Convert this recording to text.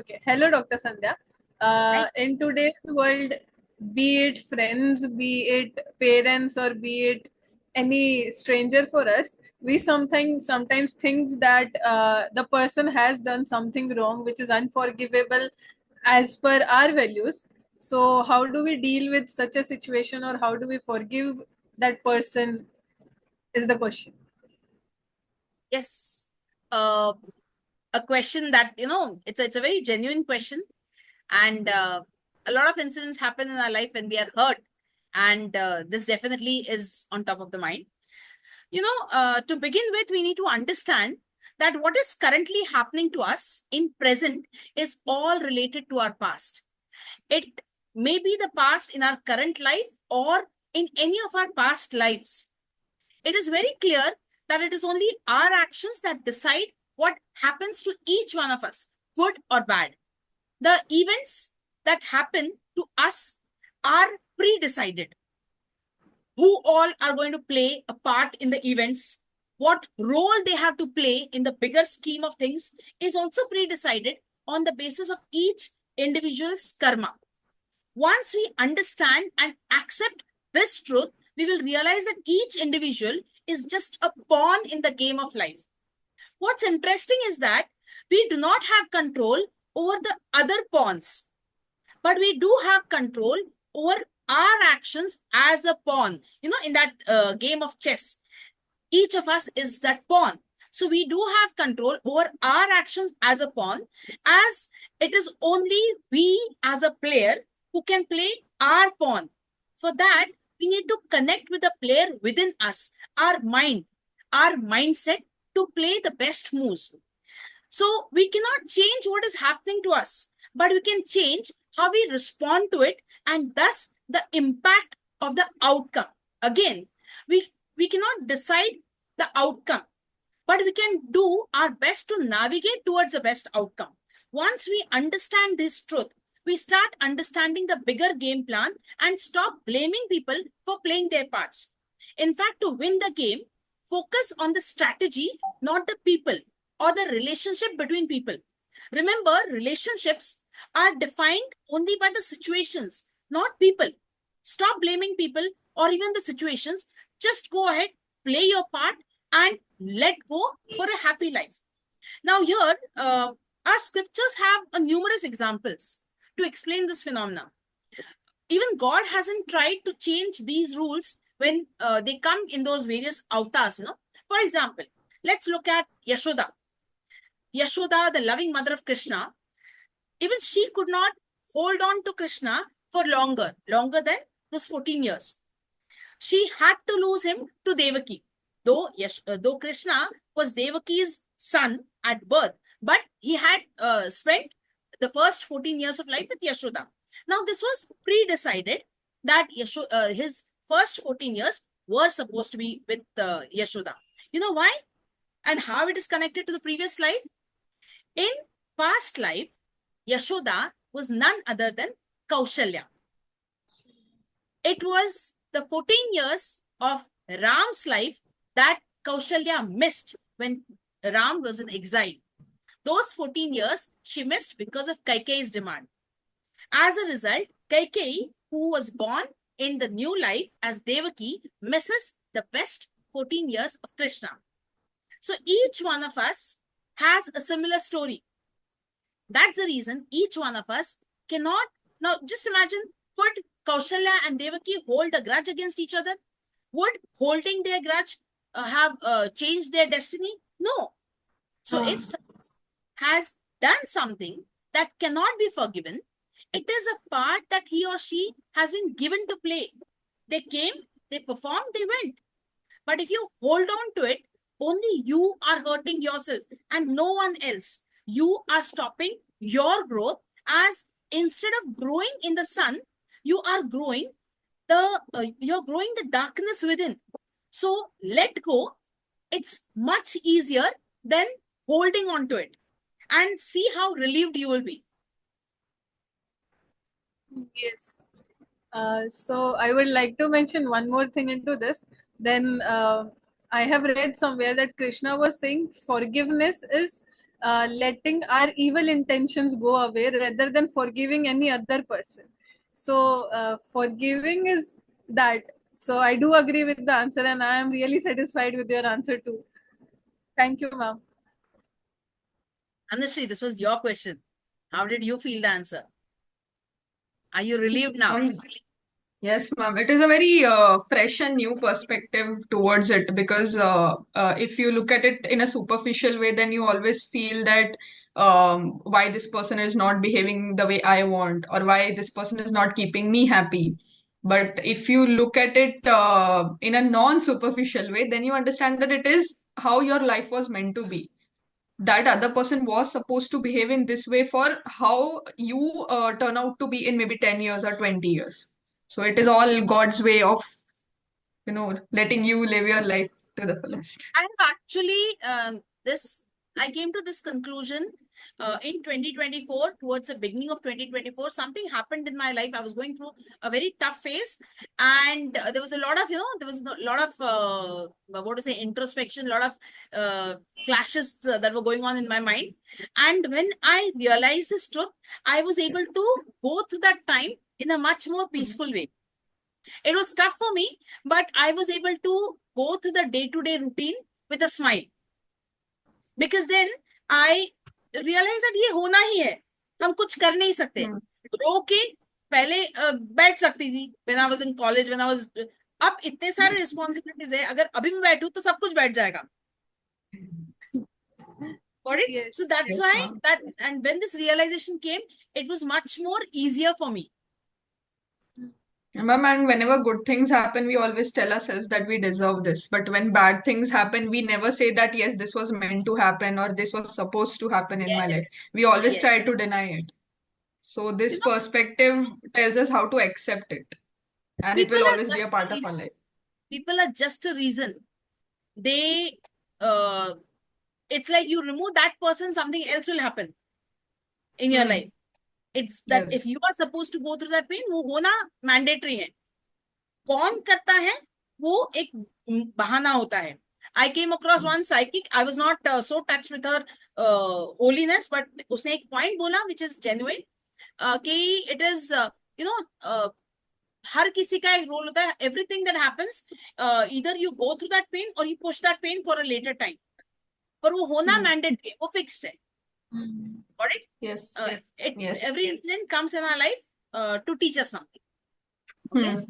Okay. Hello, Dr. Sandhya. Right? In today's world, be it friends, be it parents, or be it any stranger for us, we sometimes think that the person has done something wrong, which is unforgivable as per our values. So, how do we deal with such a situation, or how do we forgive that person? Is the question. Yes. Uh, a question that, it's a very genuine question. And a lot of incidents happen in our life when we are hurt. And this definitely is on top of the mind. To begin with, we need to understand that what is currently happening to us in present is all related to our past. It may be the past in our current life or in any of our past lives. It is very clear that it is only our actions that decide what happens to each one of us, good or bad. The events that happen to us are pre-decided. Who all are going to play a part in the events, what role they have to play in the bigger scheme of things is also pre-decided on the basis of each individual's karma. Once we understand and accept this truth, we will realize that each individual is just a pawn in the game of life. What's interesting is that we do not have control over the other pawns, but we do have control over our actions as a pawn. In that game of chess, each of us is that pawn. So we do have control over our actions as a pawn, as it is only we as a player who can play our pawn. For that, we need to connect with the player within us, our mind, our mindset to play the best moves. So we cannot change what is happening to us, but we can change how we respond to it and thus the impact of the outcome. Again, we cannot decide the outcome, but we can do our best to navigate towards the best outcome. Once we understand this truth, we start understanding the bigger game plan and stop blaming people for playing their parts. In fact, to win the game, focus on the strategy, not the people or the relationship between people. Remember, relationships are defined only by the situations, not people. Stop blaming people or even the situations. Just go ahead, play your part, and let go for a happy life. Now, here, our scriptures have numerous examples to explain this phenomenon. Even God hasn't tried to change these rules when they come in those various avatars. For example, let's look at Yashoda. Yashoda, the loving mother of Krishna, even she could not hold on to Krishna for longer than those 14 years. She had to lose him to Devaki. Though Krishna was Devaki's son at birth, but he had spent the first 14 years of life with Yashoda. Now, this was pre-decided that his first 14 years were supposed to be with Yashoda. You know why? And how it is connected to the previous life? In past life, Yashoda was none other than Kaushalya. It was the 14 years of Ram's life that Kaushalya missed when Ram was in exile. Those 14 years she missed because of Kaikeyi's demand. As a result, Kaikeyi, who was born in the new life as Devaki, misses the best 14 years of Krishna. So each one of us has a similar story. That's the reason each one of us cannot. Now, just imagine, could Kaushalya and Devaki hold a grudge against each other? Would holding their grudge have changed their destiny? No. So, if someone has done something that cannot be forgiven, it is a part that he or she has been given to play. They came, they performed, they went. But if you hold on to it, only you are hurting yourself and no one else. You are stopping your growth, as instead of growing in the sun, you're growing the darkness within. So let go. It's much easier than holding on to it, and see how relieved you will be. Yes. So I would like to mention one more thing into this. Then I have read somewhere that Krishna was saying forgiveness is letting our evil intentions go away rather than forgiving any other person. So forgiving is that. So I do agree with the answer, and I am really satisfied with your answer too. Thank you, ma'am. Anushree, this was your question. How did you feel the answer? Are you relieved now? Yes, ma'am. It is a very fresh and new perspective towards it because if you look at it in a superficial way, then you always feel that why this person is not behaving the way I want, or why this person is not keeping me happy. But if you look at it in a non-superficial way, then you understand that it is how your life was meant to be. That other person was supposed to behave in this way for how you turn out to be in maybe 10 years or 20 years. So it is all God's way of, letting you live your life to the fullest. I have actually I came to this conclusion in 2024, towards the beginning of 2024. Something happened in my life. I was going through a very tough phase, and there was a lot of, there was a lot of what to say, introspection, a lot of clashes that were going on in my mind. And when I realized this truth, I was able to go through that time in a much more peaceful way. It was tough for me, but I was able to go through the day-to-day routine with a smile. Because then I realized that ये होना ही है, हम कुछ कर नहीं सकते. रो के पहले बैठ सकती थी when I was in college, when I was, अब इतने सारे रिस्पॉन्सिबिलिटीज है, अगर अभी मैं बैठूं तो सब कुछ बैठ जाएगा. Got it? Yes. So that's Yes, why ma'am. that, and when this realization came, it was much more easier for me. Ma'am, and whenever good things happen, we always tell ourselves that we deserve this. But when bad things happen, we never say that, yes, this was meant to happen or this was supposed to happen in my life. Yes. We always Yes. try to deny it. So this perspective tells us how to accept it. And it will People are always be a just part a of our reason. life. People are just a reason. They, it's like you remove that person, something else will happen in your life. It's that if Yes. you are supposed to go through that pain, वो होना mandatory है. कौन करता है वो एक बहाना होता है. I came across one psychic. I was not so touched with her holiness, but उसने एक point बोला which is genuine, कि it is हर किसी का एक रोल होता है. Everything that happens, either you go through that pain or you push that pain for a later time. पर वो होना mandatory, वो fixed है. Got it? Yes. Every incident comes in our life to teach us something. Okay?